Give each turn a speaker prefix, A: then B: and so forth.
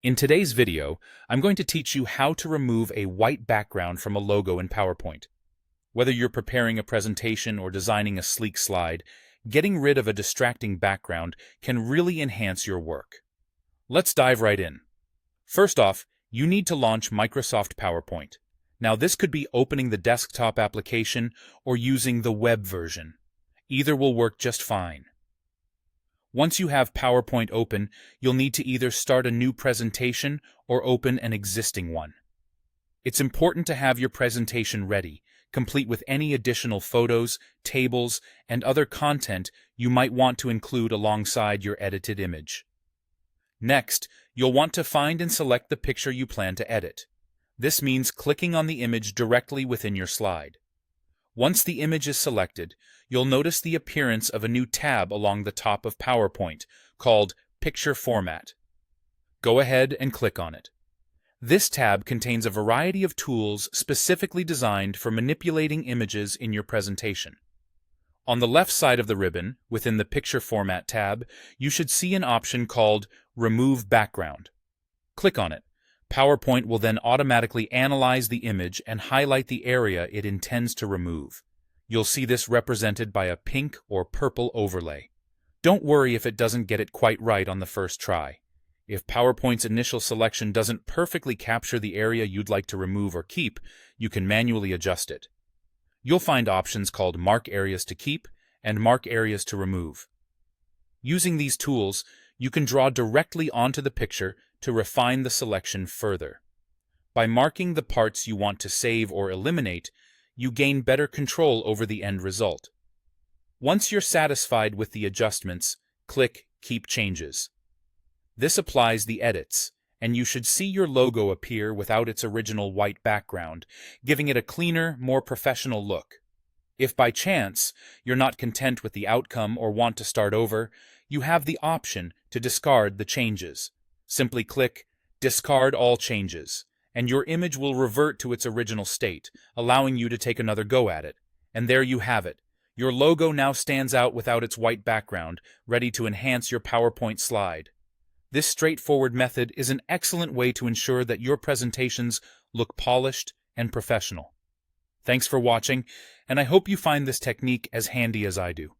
A: In today's video, I'm going to teach you how to remove a white background from a logo in PowerPoint. Whether you're preparing a presentation or designing a sleek slide, getting rid of a distracting background can really enhance your work. Let's dive right in. First off, you need to launch Microsoft PowerPoint. Now, this could be opening the desktop application or using the web version. Either will work just fine. Once you have PowerPoint open, you'll need to either start a new presentation or open an existing one. It's important to have your presentation ready, complete with any additional photos, tables, and other content you might want to include alongside your edited image. Next, you'll want to find and select the picture you plan to edit. This means clicking on the image directly within your slide. Once the image is selected, you'll notice the appearance of a new tab along the top of PowerPoint called Picture Format. Go ahead and click on it. This tab contains a variety of tools specifically designed for manipulating images in your presentation. On the left side of the ribbon, within the Picture Format tab, you should see an option called Remove Background. Click on it. PowerPoint will then automatically analyze the image and highlight the area it intends to remove. You'll see this represented by a pink or purple overlay. Don't worry if it doesn't get it quite right on the first try. If PowerPoint's initial selection doesn't perfectly capture the area you'd like to remove or keep, you can manually adjust it. You'll find options called Mark Areas to Keep and Mark Areas to Remove. Using these tools, you can draw directly onto the picture to refine the selection further. By marking the parts you want to save or eliminate, you gain better control over the end result. Once you're satisfied with the adjustments, click Keep Changes. This applies the edits, and you should see your logo appear without its original white background, giving it a cleaner, more professional look. If by chance you're not content with the outcome or want to start over, you have the option to discard the changes. Simply click Discard All Changes, and your image will revert to its original state, allowing you to take another go at it. And there you have it. Your logo now stands out without its white background, ready to enhance your PowerPoint slide. This straightforward method is an excellent way to ensure that your presentations look polished and professional. Thanks for watching, and I hope you find this technique as handy as I do.